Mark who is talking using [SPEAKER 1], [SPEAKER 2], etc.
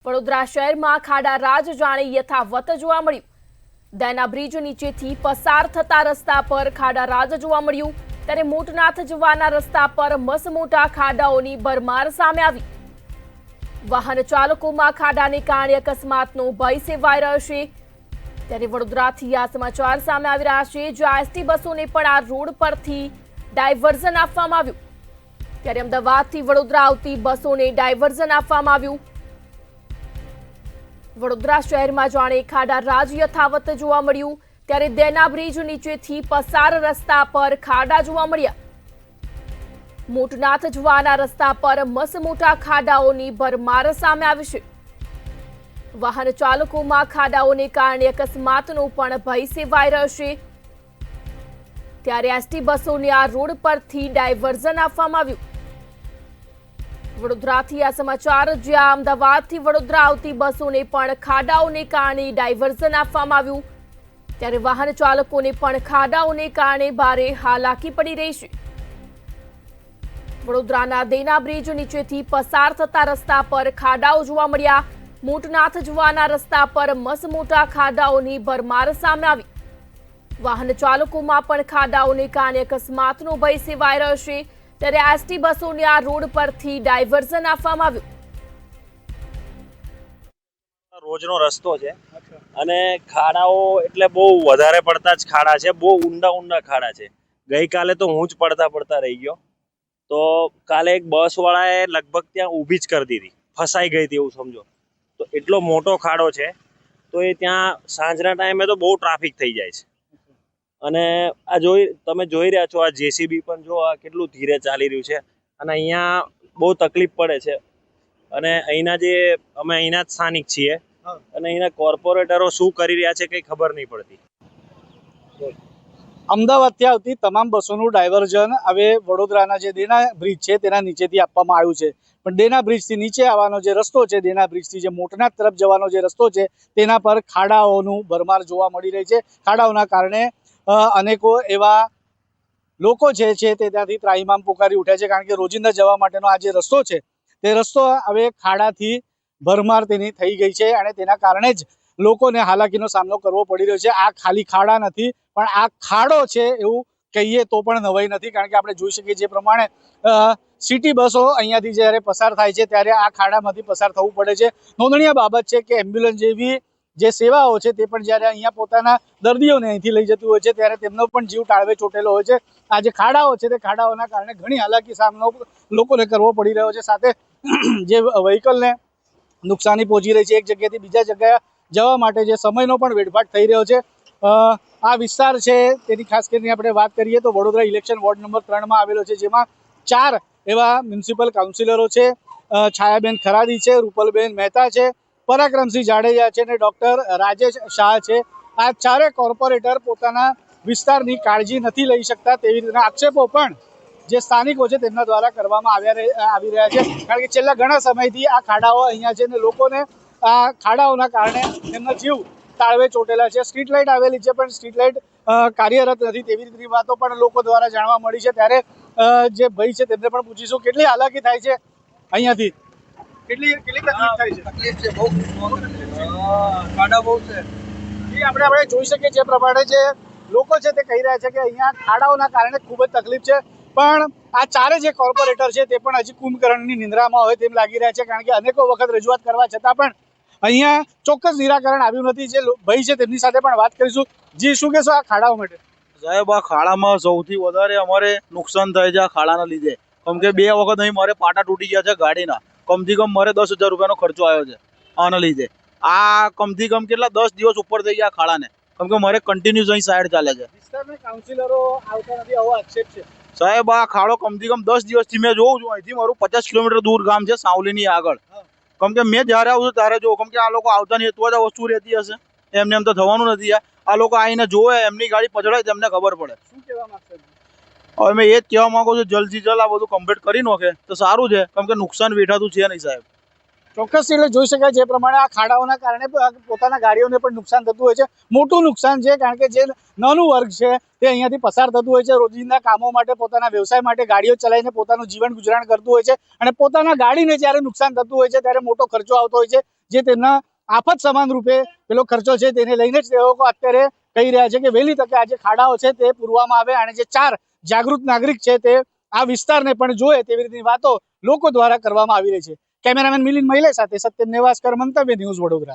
[SPEAKER 1] વડોદરા શહેરમાં ખાડા રાજ જાણે યથાવત જોવા મળ્યું। દયાના બ્રિજ નીચેથી પસાર થતા રસ્તા પર ખાડા રાજ જોવા મળ્યું, ત્યારે મોટનાથ જવાના રસ્તા પર મસમોટા ખાડાઓની ભરમાર સામે આવી। વાહન ચાલકોમાં ખાડાને કારણે અકસ્માતનો ભય સેવાઈ રહ્યો છે। ત્યારે વડોદરાથી આ સમાચાર સામે આવી રહ્યા છે, જ્યાં એસટી બસોને પણ આ રોડ પરથી ડાયવર્ઝન આપવામાં આવ્યું। ત્યારે અમદાવાદથી વડોદરા આવતી બસોને ડાયવર્ઝન આપવામાં આવ્યું। વડોદરા શહેરમાં જાણે ખાડા રાજ યથાવત જોવા મળ્યું, ત્યારે દયાના બ્રિજ નીચેથી પસાર રસ્તા પર ખાડા જોવા મળ્યા। મોટનાથ જવાના રસ્તા પર મસમોટા ખાડાઓની ભરમાર સામે આવી છે। વાહન ચાલકોમાં ખાડાઓને કારણે અકસ્માતનો પણ ભય સેવાઈ રહ્યો છે। ત્યારે એસટી બસોને આ રોડ પરથી ડાયવર્ઝન આપવામાં આવ્યું। વડોદરાથી આ સમાચાર, જ્યાં અમદાવાદથી વડોદરા આવતી બસોને પણ ખાડાઓને કારણે ડાયવર્ઝન આપવામાં આવ્યું, ત્યારે વાહન ચાલકોને પણ ખાડાઓને કારણે ભારે હાલાકી પડી રહી છે। વડોદરાના દેના બ્રિજ નીચેથી પસાર થતા રસ્તા પર ખાડાઓ જોવા મળ્યા। મોટનાથ જવાના રસ્તા પર મસમોટા ખાડાઓની ભરમાર સામે આવી। વાહન ચાલકોમાં પણ ખાડાઓને કારણે અકસ્માતનો ભય સેવાઈ રહ્યો છે, ત્યારે એસટી બસોને આ રોડ પરથી ડાયવર્ઝન આપવામાં આવ્યું।
[SPEAKER 2] રોજનો રસ્તો છે અને ખાડાઓ એટલે બહુ વધારે પડતા જ ખાડા છે, બહુ ઊંડા ખાડા છે। ગઈકાલે તો હું જ પડતા રહી ગયો, તો કાલે એક બસ વાળાએ લગભગ ત્યાં ઊભી જ કરી દીધી, ફસાઈ ગઈ હતી એવું સમજો। તો એટલો મોટો ખાડો છે, તો એ ત્યાં સાંજના ટાઈમે તો બહુ ટ્રાફિક થઈ જાય છે। અને આ તમે જોઈ રહ્યા છો, આ જેસીબી પણ જો આ કેટલું ધીરે ચાલી રહ્યું છે, અને અહીંયા બહુ તકલીફ પડે છે। અને અહીંના જે અમે અહીંના જ સ્થાનિક છીએ, અને અહીંના કોર્પોરેટરો શું કરી રહ્યા છે કંઈ ખબર નહીં પડતી।
[SPEAKER 3] અમદાવાદથી આવતી તમામ બસોનું ડાયવર્ઝન હવે વડોદરાના જે દેના બ્રિજ છે તેના નીચેથી આપવામાં આવ્યું છે, પણ દેના બ્રિજથી નીચે આવવાનો જે રસ્તો છે, દેના બ્રિજથી જે મોટનાથ તરફ જવાનો જે રસ્તો છે, તેના પર ખાડાઓનું ભરમાર જોવા મળી રહી છે। ખાડાઓના કારણે અનેકો એવા લોકો છે તે ત્યાંથી ત્રાહિમામ પુકારી ઉઠ્યા છે, કારણ કે રોજિંદા જવા માટેનો આ જે રસ્તો છે તે રસ્તો હવે ખાડાથી ભરમાર તેની થઈ ગઈ છે, અને તેના કારણે જ લોકોને હાલાકીનો સામનો કરવો પડી રહ્યો છે। આ ખાલી ખાડા નથી, પણ આ ખાડો છે એવું કહીએ તો પણ નવાઈ નથી, કારણ કે આપણે જોઈ શકીએ જે પ્રમાણે સિટી બસો અહીંયાથી જ્યારે પસાર થાય છે ત્યારે આ ખાડામાંથી પસાર થવું પડે છે। નોંધનીય બાબત છે કે એમ્બ્યુલન્સ જેવી જે સેવાઓ છે તે પણ જ્યારે અહીંયા પોતાના દર્દીઓને અહીંથી લઈ જતી હોય છે ત્યારે તેમનો પણ જીવ તાળવે ચોટેલો હોય છે। આ જે ખાડાઓ છે તે ખાડાઓના કારણે ઘણી હાલાકી સામનો લોકોને કરવો પડી રહ્યો છે, સાથે જે વ્હીકલને નુકસાની પહોંચી રહી છે। એક જગ્યાએથી બીજા જગ્યાએ જવા માટે જે સમયનો પણ વેડફાટ થઈ રહ્યો છે। આ વિસ્તાર છે તેની ખાસ કરીને આપણે વાત કરીએ તો વડોદરા ઇલેક્શન વોર્ડ નંબર 3 આવેલો છે, જેમાં 4 એવા મ્યુનિસિપલ કાઉન્સિલરો છે। છાયાબેન ખરાદી છે, રૂપલબેન મહેતા છે, પરાક્રમસિંહ જાડેજા છે અને ડૉક્ટર રાજેશ શાહ છે। આ ચારે કોર્પોરેટર પોતાના વિસ્તારની કાળજી નથી લઈ શકતા તેવી રીતના આક્ષેપો પણ જે સ્થાનિકો છે તેમના દ્વારા કરવામાં આવી રહ્યા છે, કારણ કે છેલ્લા ઘણા સમયથી આ ખાડાઓ અહીંયા છે અને લોકોને આ ખાડાઓના કારણે તેમનો જીવ તાળવે ચોટેલા છે। સ્ટ્રીટ લાઇટ આવેલી છે, પણ સ્ટ્રીટ લાઇટ કાર્યરત નથી તેવી રીતની વાતો પણ લોકો દ્વારા જાણવા મળી છે। ત્યારે જે ભાઈ છે તેમને પણ પૂછીશું કેટલી હાલાકી થાય છે અહીંયાથી, કેટલી તકલીફ થાય છે?
[SPEAKER 4] તકલીફ છે, બહુ ખાડા બહુ છે।
[SPEAKER 3] આપણે જોઈ શકીએ જે પ્રમાણે જે લોકો છે તે કહી રહ્યા છે કે અહીંયા ખાડાઓના કારણે ખૂબ જ તકલીફ છે, પણ આ ચારે જે કોર્પોરેટર છે તે પણ હજી કુંભકર્ણની નિંદ્રામાં હોય તેમ લાગી રહ્યા છે, કારણ કે અનેકો વખત રજૂઆત કરવા છતાં પણ અહીંયા ચોક્કસ નિરાકરણ આવ્યું નથી। જે ભાઈ છે તેમની સાથે પણ વાત કરીશું। જી, શું કહેશો આ ખાડાઓ માટે?
[SPEAKER 4] સાહેબ, આ ખાડામાં સૌથી વધારે અમારે નુકસાન થાય છે આ ખાડાના લીધે। કેમ કે 2 વખત અહીં મારે પાટા તૂટી ગયા છે ગાડીના, કમથી કમ મારે 10,000 રૂપિયાનો ખર્ચો આવ્યો છે આના લીધે। આ કમથી કમ કેટલા 10 દિવસ ઉપર થઈ ગયા ખાડાને, કેમ કે મારે કન્ટિન્યુઅસ અહીં સાઈડ ચાલે છે।
[SPEAKER 3] વિસ્તારના કાઉન્સિલરો આવતા નથી આવો આક્ષેપ છે
[SPEAKER 4] સાહેબ। આ ખાડો કમથી કમ 10 દિવસથી મેં જોઉં છું, અહીંથી મારું 50 કિલોમીટર દૂર ગામ છે સાવલીની આગળ। કેમ કે મેં જ્યારે આવું છું ત્યારે જોઉં, કેમ કે આ લોકો આવતા નહીં તો જ આ વસ્તુ રહેતી હશે, એમને એમ તો થવાનું નથી। આ લોકો આવીને જોવે, એમની ગાડી પછડાય તેમને ખબર પડે।
[SPEAKER 3] શું કહેવા માંગશે?
[SPEAKER 4] હવે મેં એ જ કહેવા માંગુ છું, જલ્દથી જલ્દ આ બધું કમ્પ્લીટ કરી નાખે તો સારું છે, કેમ કે નુકસાન વેઠાતું છે નહીં સાહેબ।
[SPEAKER 3] ચોક્કસ એટલે જોઈ શકાય જે પ્રમાણે આ ખાડાઓના કારણે પોતાના ગાડીઓને પણ નુકસાન થતું હોય છે, મોટું નુકસાન છે, કારણ કે જે નાનું વર્ગ છે તે અહીંયાથી પસાર થતું હોય છે, રોજિંદા કામો માટે, પોતાના વ્યવસાય માટે ગાડીઓ ચલાવીને પોતાનું જીવન ગુજરાન કરતું હોય છે, અને પોતાના ગાડીને જ્યારે નુકસાન થતું હોય છે ત્યારે મોટો ખર્ચો આવતો હોય છે, જે તેમના આફત સમાન રૂપે પેલો ખર્ચો છે તેને લઈને જ તે લોકો અત્યારે કહી રહ્યા છે કે વહેલી તકે આ જે ખાડાઓ છે તે પૂરવામાં આવે અને જે 4 જાગૃત નાગરિક છે તે આ વિસ્તારને પણ જોએ તેવી રીતની વાતો લોકો દ્વારા કરવામાં આવી રહી છે. કેમેરામેન મિલિંદ મહિલે સાથે સત્યમ નેવાસકર, મંતવ્ય ન્યૂઝ, વડોદરા.